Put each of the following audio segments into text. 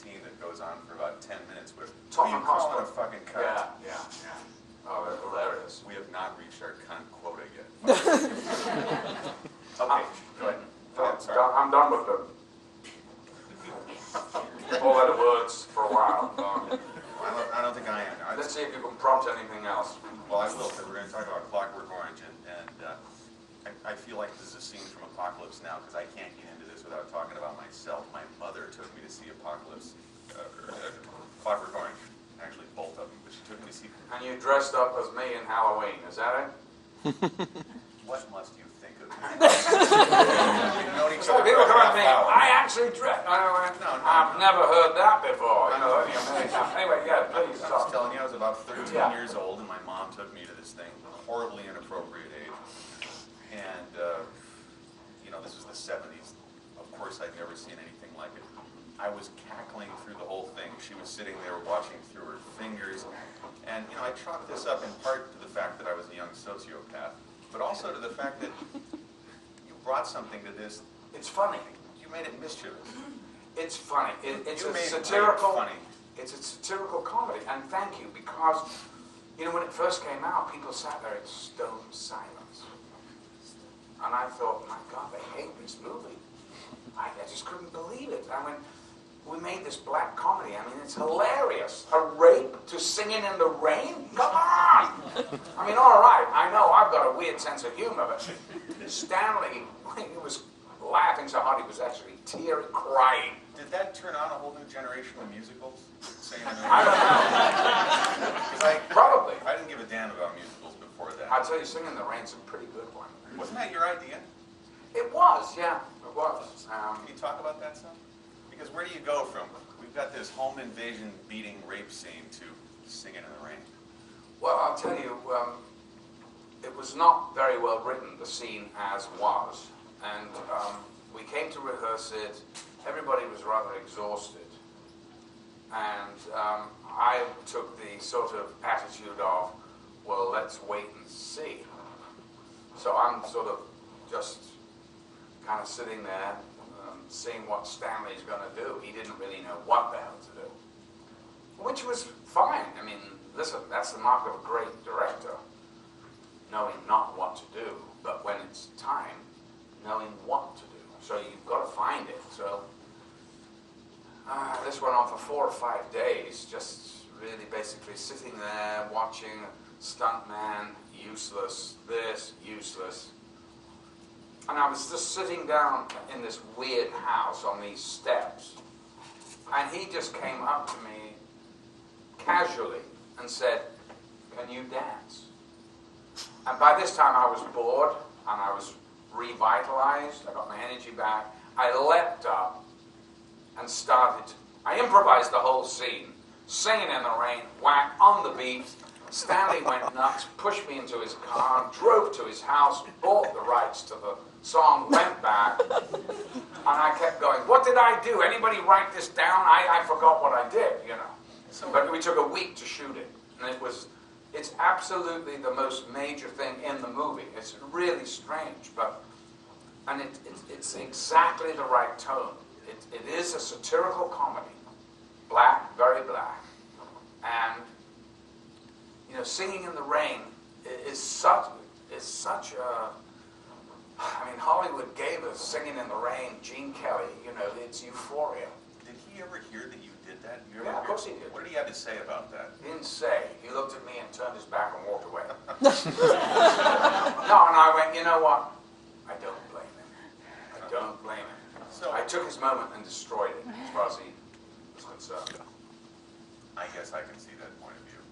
scene that goes on for about 10 minutes with Tom you and calling Hospital. a fucking cut. Yeah. Oh, they're hilarious. We have not reached our cunt quota yet. Okay, go ahead. Sorry. I'm done with them. All other words for a while. I don't think I am. Let's see if you can prompt anything else. Well, I will, because we're going to talk about Clockwork Orange, and I feel like this is a scene from Apocalypse Now, because I can't get into this without talking about myself. My mother took me to see Clockwork Orange. Actually, both of them, but she took me to see... And you dressed up as me in Halloween, is that it? What must you think of me? We've known each other People for come a up to me, half hour. I actually dressed... I've never heard that before. You know, anyway, yeah, please. I was telling you, I was about 13 years old, and my mom took me to this thing, horribly inappropriate age. And, you know, this was the 70s. Of course, I'd never seen anything like it. I was cackling through the whole thing. She was sitting there watching through her fingers. And, you know, I chalked this up in part to the fact that I was a young sociopath, but also to the fact that you brought something to this. It's funny. You made it mischievous. It's funny. It's You a made satirical. funny. It's a satirical comedy, and thank you, because you know when it first came out, people sat there in stone silence, and I thought, my God, they hate this movie. I just couldn't believe it. I mean, we made this black comedy. I mean, it's hilarious. A rape to Singing in the Rain? Come on! I mean, all right, I know I've got a weird sense of humor, but Stanley, he was laughing so hard he was actually crying. Did that turn on a whole new generation of musicals? Singing in the I Rain? don't know. 'Cause Probably. I didn't give a damn about musicals before that. I'll tell you, Singing in the Rain's a pretty good one. Wasn't that your idea? It was, yeah, it was. Can you talk about that some? Because where do you go from, we've got this home invasion beating rape scene to Singing in the Rain? Well, I'll tell you, it was not very well written, the scene as was. And we came to rehearse it. Everybody was rather exhausted. And I took the sort of attitude of, well, let's wait and see. So I'm sort of just kind of sitting there, seeing what Stanley's going to do. He didn't really know what the hell to do. Which was fine. I mean, listen, that's the mark of a great director, knowing not what to do, but when it's time, knowing what to do. So you've got to find it. So this went on for 4 or 5 days, just really basically sitting there watching stuntman, useless, this, useless. And I was just sitting down in this weird house on these steps, and he just came up to me casually and said, "Can you dance?" And by this time I was bored, and I was revitalized. I got my energy back. I leapt up and started. I improvised the whole scene, Singing in the Rain, whack, on the beat. Stanley went nuts, pushed me into his car, drove to his house, bought the rights to the song, went back, and I kept going, what did I do? Anybody write this down? I forgot what I did, you know. But we took a week to shoot it, and it's absolutely the most major thing in the movie. It's really strange, and it's exactly the right tone. It is a satirical comedy, black, very black, and you know, Singing in the Rain is such a. I mean, Hollywood gave us Singing in the Rain, Gene Kelly. You know, it's euphoria. Did he ever hear that you did that? Yeah, of course he did. What did he have to say about that? He didn't say. He looked at me and turned his back and walked away. No, and I went, you know what? I don't blame him. I don't blame him. So I took his moment and destroyed it, as far as he was concerned. I guess I can see that point of view.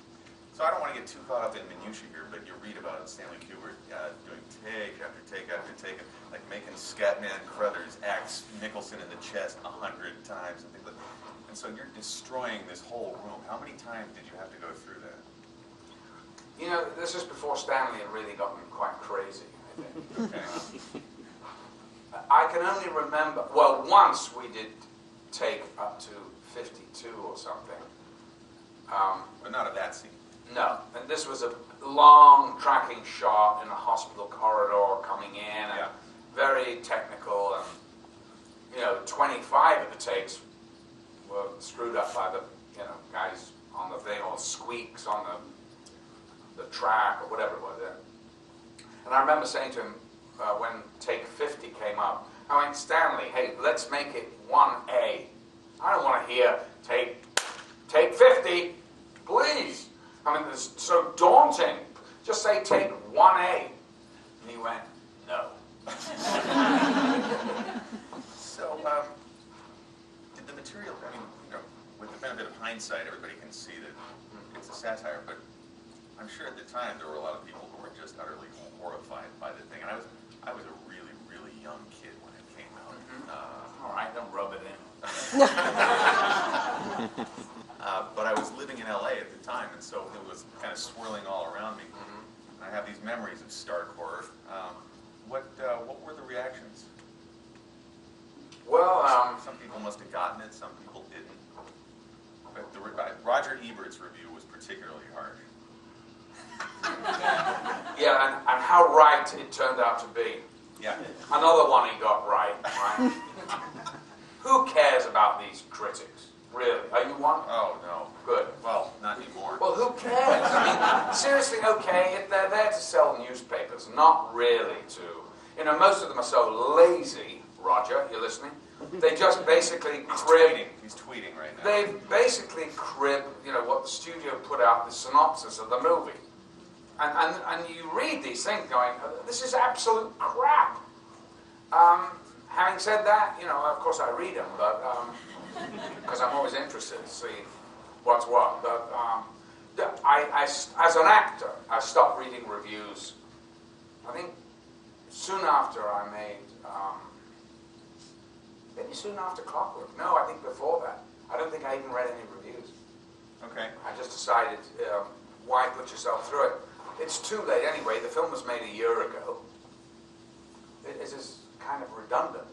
So I don't want to get too caught up in minutiae here, but you read about Stanley Kubrick doing take after take after take, like making Scatman Crothers axe Nicholson in the chest 100 times and things like that. And so you're destroying this whole room. How many times did you have to go through that? You know, this is before Stanley had really gotten quite crazy, I think. Okay. I can only remember, well, once we did take up to 52 or something. But not of that scene. No, and this was a long tracking shot in a hospital corridor coming in, and very technical, and, you know, 25 of the takes were screwed up by the guys on the thing, or squeaks on the track, or whatever it was. And I remember saying to him when take 50 came up, I went, Stanley, hey, let's make it 1A. I don't want to hear take 50, please. I mean, it's so daunting. Just say take 1A. And he went, no. So, did the material, I mean, with the benefit of hindsight, everybody can see that it's a satire, but I'm sure at the time there were a lot of people who were just utterly horrified by the thing. And I was a really, really young kid when it came out. All right, don't rub it in. But I was living in LA at the time, and so it was kind of swirling all around me. I have these memories of stark horror. What were the reactions? Well, some people must have gotten it, some people didn't. But Roger Ebert's review was particularly harsh. yeah, and how right it turned out to be. Yeah. Another one he got right? Who cares about these critics? Really? Are you one? Oh, no. Good. Well, not anymore. Well, who cares? I mean, seriously, okay, they're there to sell newspapers, not really to... most of them are so lazy, Roger, you listening? They just basically crib... He's tweeting right now. They basically crib, what the studio put out, the synopsis of the movie. And you read these things going, this is absolute crap. Having said that, of course I read them, but... because I'm always interested to see what's what. But as an actor, I stopped reading reviews. I think soon after I made, maybe soon after Clockwork. No, I think before that. I don't think I even read any reviews. Okay. I just decided, why put yourself through it? It's too late anyway. The film was made a year ago. It is kind of redundant.